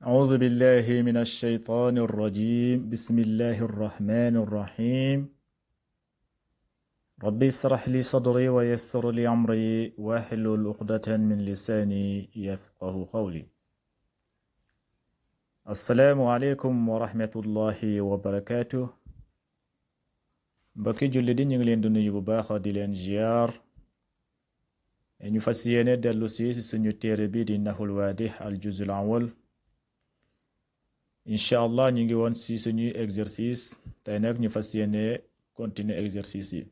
أعوذ بالله من الشيطان الرجيم بسم الله الرحمن الرحيم ربي اشرح لي صدري ويسر لي أمري واحلل عقدة من لساني يفقه قولي السلام عليكم ورحمة الله وبركاته mbokki julli di ñu ngi leen di nuyu bu baax di leen ziar ñu fas yéene dellu si suñu téere bi di Nahul Waadih al juzul awwal incha allah ñu ngi woon si suñuy exercice tey nag ñu fas yéene continuer exercice yi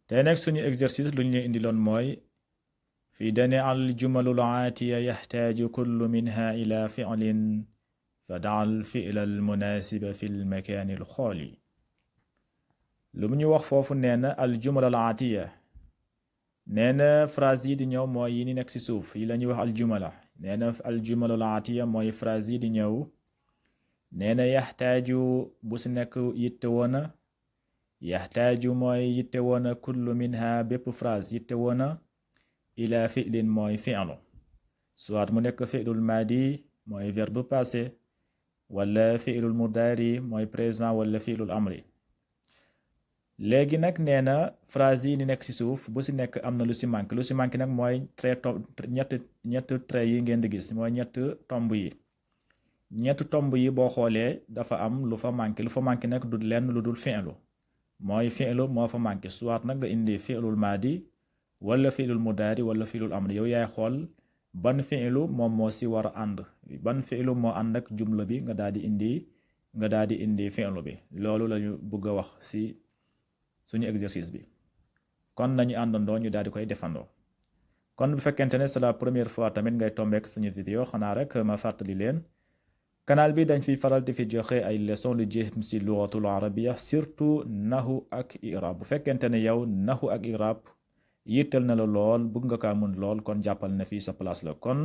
tey nag suñu exercice lu ñu leen indiloon mooy fi dane al jumalul aatiya yaxtaaju kullu minha ila fi'lin fadaal fi'la al munasiba fi l makaani al xaali lu mu ñu wax foofu nee na al jumalul aatiya nee na phrase yi di ñëw mooy yi ni nekk ci suuf yi la ñuy wax al jumala nee na al jumalul aatiya mooy phrase yi di ñëw nee na yaxtaaju bu si nekk yitte woona yaxtaaju mooy yitte woona kullu minha bépp phrase yitte woona ila fi'lin mooy fi'lu soit mu nekk fi'lul maadi mooy verbe passé wala fi'lul mudaari mooy présent wala fi'lul amri léegi nag nee na phrase yi ni nekk ci suuf bu si nekk am na lu si manqué nag mooy ñett trait yi ngeen di gis mooy ñett tomb yi boo xoolee dafa am lu fa manqué nag du lenn lu dul fi'lu mooy fi'lu moo fa manqué soit nag nga indi fi'lul maadi wala fi'lul mudaari wala fi'lul amri yow yaay xool ban fi'lu moom moo si war a ànd ban fi'lu moo ànd ak jumla bi nga daal di indi fi'lu bi loolu lañu bëgg a wax si suñu exercice bi kon nañu àndandoo ñu daal di koy defandoo kon bu fekkente ne c'est la première fois tamit ngay tombeek suñu vidéo xanaa rek ma fàttali leen canal bi dañ fiy faral di fi joxe ay leçon lu jëm ci lugatul arabia surtout nahu ak irab bu fekkente ne yow nahu ak irab yittal na la lool bëgg nga kaa mun lool kon jàppal na fii sa place la kon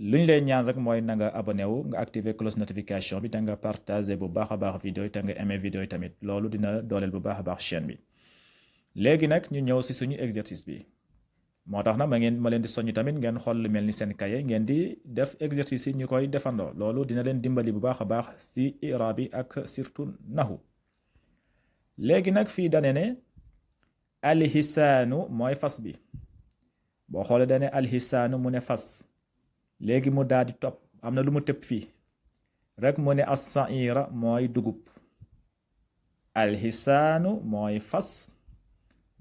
lu ñu lay ñaan rek mooy na nga abonné wu nga activer cloche notification bi te nga partager bu baax a baax vidéo yi te nga aimé vidéo yi tamit loolu dina dooleel bu baax a baax chaîne bi léegi nag ñu ñëw ci suñu exercice bi moo tax na ma leen di soññ tamit ngeen xool lu mel ni seen kaye ngeen di def exercice yi ñu koy defandoo loolu dina leen dimbali bu baax a baax ci i'raab bi ak surtout nahu léegi nag fii dane ne alxisaanu mooy fas bi boo xoolee dane alxisaanu mu ne fas léegi mu daal di topp am na lu mu tëb fii rek mu ne as-sa'ira mooy dugub alxisaanu mooy fas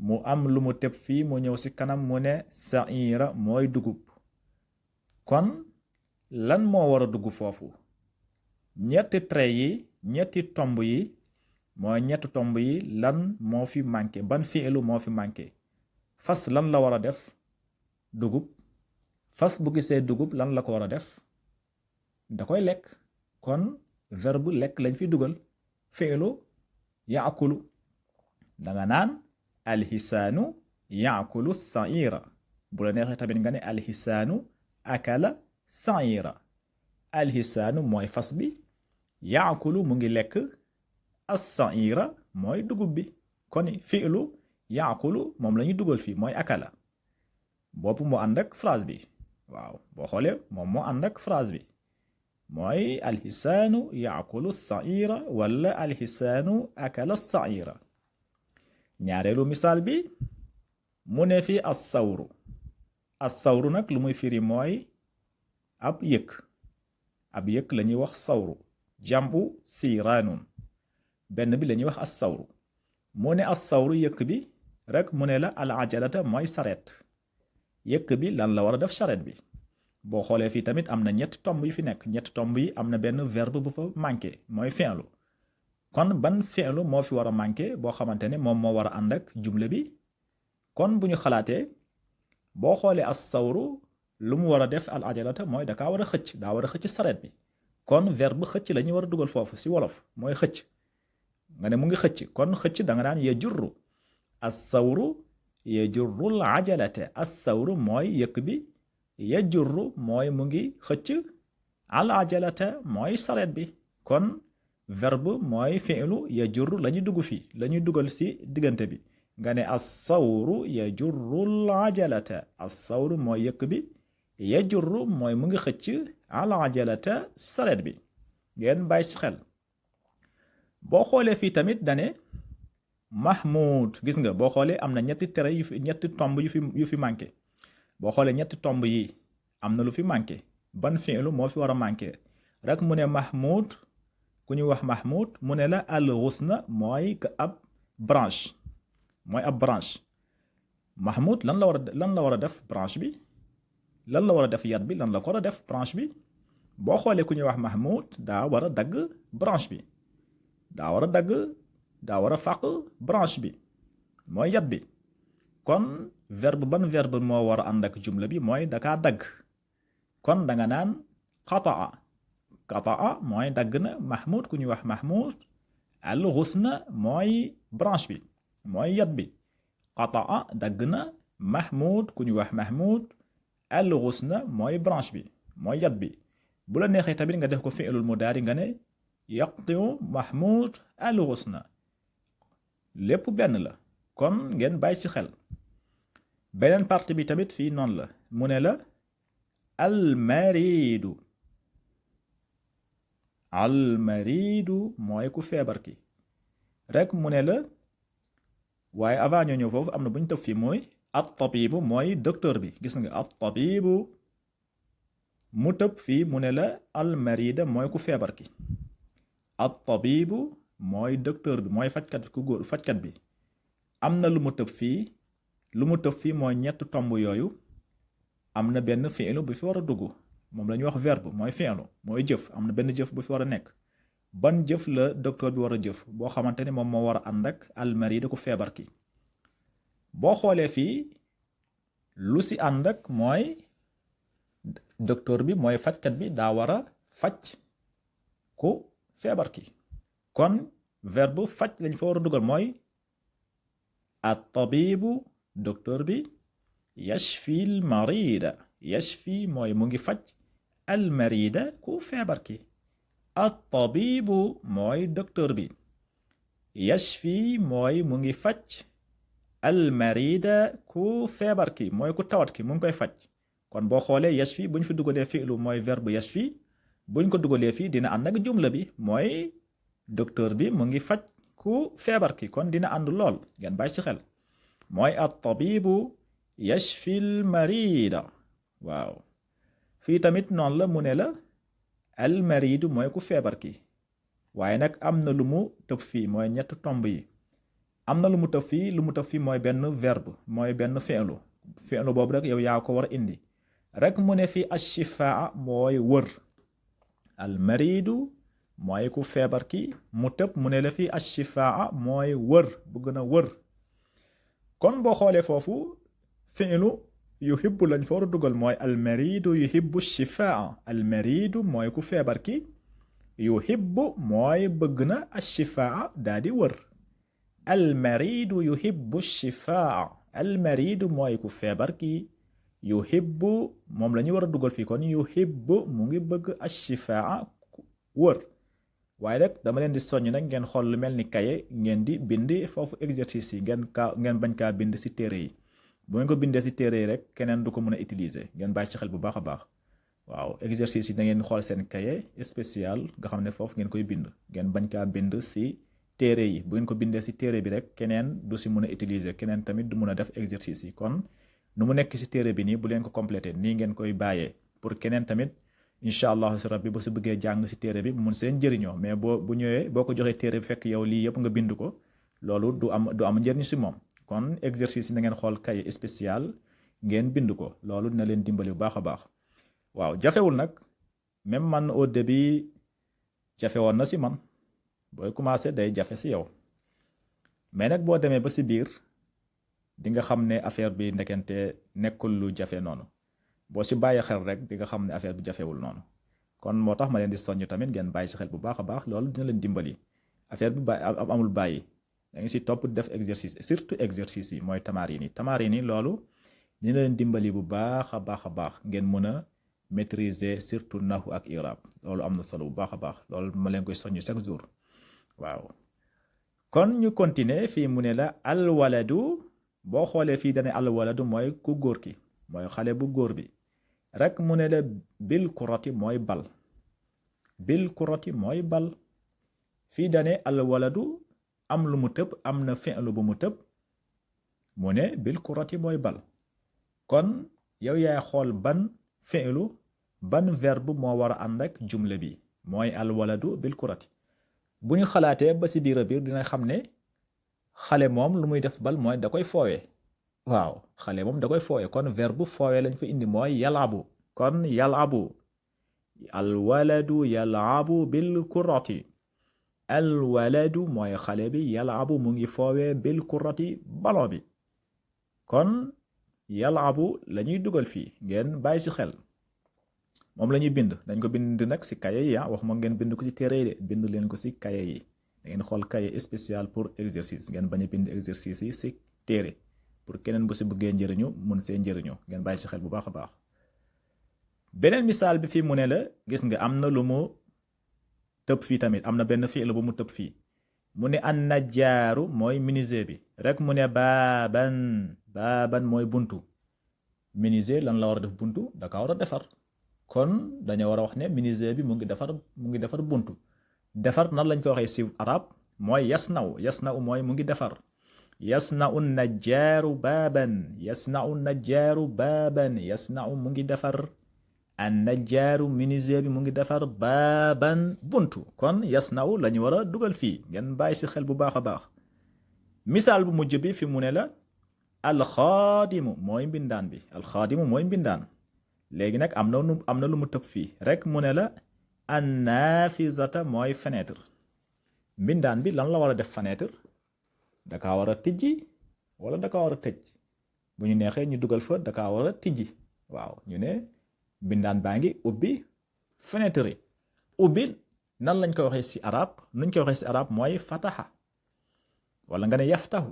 mu am lu mu tëb fii mu ñëw ci kanam mu ne sa'ira mooy dugub kon lan moo war a dugg foofu ñetti tomb yi mooy ñetti tomb yi lan moo fi manqué ban fi'lu moo fi manqué fas lan la war a def dugub fas bu gisee dugub lan la ko war a def da koy lekk kon verbe lekk lañ fi dugal fi'lu yaakulu danga naan alxisaanu yaakulu sa'ira bu la neexee tamit nga ne alxisaanu akala sa'ira alxisaanu mooy fas bi yaakulu mu ngi lekk as-sa'ira mooy dugub bi kon fi'lu yaakulu moom la ñu dugal fii mooy akala boobu moo ànd ak phrase bi waaw boo xoolee moom moo ànd ak phrase bi mooy alxisaanu yaakulu sa'ira wala alxisaanu akala sa'ira ñaareelu misaal bi mu ne fi as-sawru nag lu muy firi mooy ab yëkk la ñuy wax sawru jambu siraanun benn bi la ñuy wax as-sawru mu ne as-sawru yëkk bi rek mu ne la al ajalata mooy saret yëkk bi lan la war a def saret bi boo xoolee fii tamit am na ñetti tomb yu fi nekk ñetti tomb yi am na benn verbe bu fa manqué mooy fi'lu kon ban fi'lu moo fi war a manqué boo xamante ne moom moo war a ànd ak jumle bi kon bu ñu xalaatee boo xoolee as-sawru lu mu war a def al ajalata mooy daa war a xëcc saret bi kon verbe xëcc la ñuy war a dugal foofu ci wolof mooy xëcc nga ne mu ngi xëcc kon xëcc da nga daan yajurru as-sawru yajurrul ajalata as-sawru mooy yëkk bi yajurru mooy mu ngi xëcc al ajalata mooy saret bi kon verbe mooy fi'lu yajurru la ñuy dugg fii la ñuy dugal ci diggante bi nga ne as-sawru yajurrul ajalata as-sawru mooy yëkk bi yajurru mooy mu ngi xëcc al ajalata saret bi ngeen bàyyi ci xel boo xoolee fii tamit dane mahmud gis nga boo xoolee am na ñetti tere ñetti tomb yu fi manqué boo xoolee ñetti tomb yi am na lu fi manqué ban fi'lu moo fi war a manqué rek mu ne mahmud ku ñu wax mahmud mu ne la al ghusna mooy ab branche mahmud lan la war a def branche bi lan la war a def yat bi lan la ko war a def branche bi boo xoolee ku ñuy wax mahmud daa war a dagg branche bi daa war a fàq branche bi mooy yat bi kon ban verbe moo war a ànd ak jumla bi mooy dakaa dagg kon danga naan qataa mooy dagg na mahmud ku ñuy wax mahmud al ghusna mooy branche bi mooy yat bi qataa dagg na mahmud ku ñuy wax mahmud al ghusna mooy branche bi mooy yat bi bu la neexee tamit nga def ko fi'lul mudaari nga ne yaqtiu mahmud al ghusna lépp benn la kon ngeen bàyyi ci xel beneen partie bi tamit fii noonu la mu ne la almariidu mooy ku feebar ki rek mu ne la waaye avant ñoo ñëw foofu am na bu ñu tëb fii mooy at-tabibu mooy docteur bi gis nga at-tabibu mu tëb fii mu ne la almarida mooy ku feebar ki at-tabibu mooy docteur bi mooy fajkat ku góor fajkat bi am na lu mu tëb fii mooy ñett tomb yooyu am na benn fi'lu bu fi war a dugg moom la ñuy wax verbe mooy fi'lu mooy jëf am na benn jëf bu fi war a nekk ban jëf la docteur bi war a jëf boo xamante ni moom moo war a ànd ak almarida ku feebar ki boo xoolee fii lu si ànd ak mooy docteur bi mooy fajkat bi daa war a faj ku feebar ki kon verbe faj lañ fa war a dugal mooy at-tabibu docteur bi yashfi al-marida yashfi mooy mu ngi faj al-marida ku feebar ki at-tabibu mooy docteur bi yashfi mooy mu ngi faj al-marida ku feebar ki mooy ku tawat ki mu ngi koy faj kon boo xoolee yashfi bu ñu fi dugalee fi'lu mooy verbe yashfi buñ ko dugalee fii dina ànd ak jumla bi mooy docteur bi mu ngi faj ku feebar ki kon dina ànd lool ngeen bàyyi ci xel mooy at-tabibu yashfi al-marida waaw fii tamit noonu la mu ne la al-maridu mooy ku feebar ki waaye nag am na lu mu tëb fii mooy ñett tomb yi am na lu mu tëb fii mooy benn verbe mooy benn fi'lu boobu rek yow yaa ko war a indi rek mu ne fii ash-shifaa mooy wër al-maridu mooy ku feebar ki mu tëb mu ne la fii ash-shifaa mooy wër bu gën a wër kon boo xoolee foofu fi'lu yuhibbu lañ fa war a dugal mooy almaridu yuhibbu shifaa almaridu mooy ku feebar ki yuhibbu mooy bëgg na ashifaa daa di wër almaridu yuhibbu shifaa almaridu mooy ku feebar ki yuhibbu moom la ñu war a dugal fii kon yuhibbu mu ngi bëgg ashifaa wër waaye rek dama leen di soññ nag ngeen xool lu mel ni kaye ngeen di bind foofu exercice yi ngeen bañ kaa bind ci téere yi bu ngeen ko bindee ci téere yi rek keneen du ko mën a utiliser ngeen bàyyi ci xel bu baax a baax waaw exercice yi da ngeen xool seen cahier spécial nga xam ne foofu ngeen koy bind ngeen bañ kaa bind ci téere yi bu ngeen ko bindee ci téere bi rek keneen du ci mën a utiliser keneen tamit du mën a def exercice yi kon nu mu nekk ci téere bi nii bu leen ko compléter nii ngeen koy bàyyee pour keneen tamit incha allahu si rabbi bu si bëggee jàng si téere bi mun seen njëriñoo mais bu ñëwee boo ko joxee téere bi fekk yow lii yëpp nga bind ko loolu du am njëriñ si moom kon exercice yi na ngeen xool cahier spécial ngeen bind ko loolu dina leen dimbali bu baax a baax waaw jafewul nag même man au début jafe woon na si man booy commencé day jafe si yow mais nag boo demee ba si biir di nga xam ne affaire bi ndekente nekkul lu jafe noonu boo si bàyyi xel rek di nga xam ne affaire bi jafewul noonu kon moo tax ma leen di soññ tamit ngeen bàyyi si xel bu baax a baax loolu dina leen dimbali affaire bi amul bàyyi da nga si topp def exercice surtout exercice yi mooy tamarin yi loolu dina leen dimbali bu baax a baax ngeen mën a maîtriser surtout nahwu ak irab loolu am na solo bu baax a baax loolu ma leen koy soññ chaque jour waaw kon ñu continuer fii mu ne la alwaladu boo xoolee fii dane alwaladu mooy ku góor ki mooy xale bu góor bi rek mu ne la bil kurati mooy bal bil kurati mooy bal fii dane al waladu am lu mu tëb am na fi'lu bu mu tëb mu ne bil kurati mooy bal kon yow yaay xool ban fi'lu ban verbe moo war a ànd ak jumle bi mooy al waladu bil kurati bu ñu xalaatee ba si biir a biir dina xam ne xale moom lu muy def bal mooy da koy foowee waaw xale moom da koy foowee kon verbe foowee lañ fa indi mooy yalabu kon yalabu al waladu yalabu bil kurati al waladu mooy xale bi yalabu mu ngi foowee bil kurati ballon bi kon yalabu la ñuy dugal fii ngeen bàyyi si xel moom la ñuy bind dañ ko bind nag si cahier yi wax ma ngeen bind ko si téere yi de bind leen ko si cahier yi da ngeen xool cahier spécial pour exercice ngeen bañ a bind exercice yi si téere pour keneen bu si bëggee njëriñu mun see njëriñu ngeen bàyyi si xel bu baax a baax beneen misaal bi fii mu ne la gis nga am na lu mu tëb fii tamit am na benn fi'il bu mu tëb fii mu ne an najjaaru mooy menuisier bi rek mu ne baaban mooy buntu menuisier lan la war a def buntu da ka war a defar kon dañoo war a wax ne menuisier bi mu ngi defar buntu defar nan lañ ko waxee si arab mooy yasnaw mooy mu ngi defar yasna'u najjaaru baaban yasna'u mu ngi defar an najjaaru menuisier bi mu ngi defar baaban buntu kon yasna'u la ñu war a dugal fii ngeen bàyyi si xel bu baax a baax misaal bu mujj bi fi mu ne la alxaadimu mooy mbindaan bi alxaadimu mooy mbindaan léegi nag am na lu mu tëb fii rek mu ne la an naafizata mooy fenêtre mbindaan bi lan la war a def fenêtre da kaa war a tijji wala da kaa war a tëj bu ñu neexee ñu dugal fa da kaa war a tijji waaw ñu ne mbindaan baa ngi ubbi fenêtre ubbi nan lañ ko waxee si arab nuñ ko waxee si arab mooy fataha wala nga ne yaftahu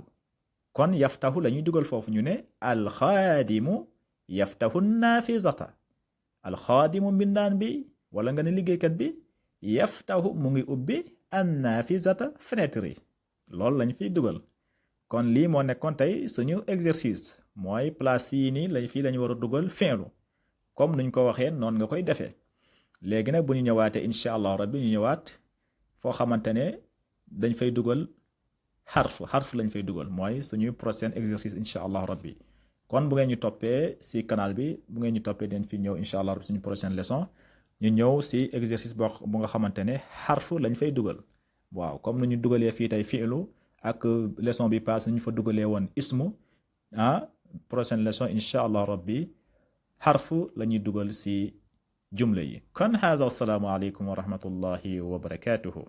kon yaftahu la ñuy dugal foofu ñu ne alxaadimu yaftahu naafizata alxaadimu mbindaan bi wala nga ne liggéeykat bi yaftahu mu ngi ubbi an naafizata fenêtre loolu lañ fiy dugal kon lii moo nekkoon tey suñu exercice mooy place yi nii fii lañu war a dugal fi'lu comme nuñ ko waxee noonu nga koy defee léegi nag bu ñu ñëwaatee incha allah rabbi ñu ñëwaat foo xamante ne dañ fay dugal xarf lañ fay dugal mooy suñu prochain exercice incha allah rabbi kon bu ngeen ñu toppee si canal bi bu ngeen ñu toppee den fi ñëw incha allah rabbi suñu prochaine leçon ñu ñëw si exercice bu nga xamante ne xarf lañ fay dugal waaw comme nu ñu dugalee fii tey fi'lu ak leçon bi paase ñu fa dugalee woon ismu prochaine leçon incha allah rabbi xarfu la ñuy dugal si jumla yi kon haza assalaamu aleykum wa rahmatullahi wa barakatuhu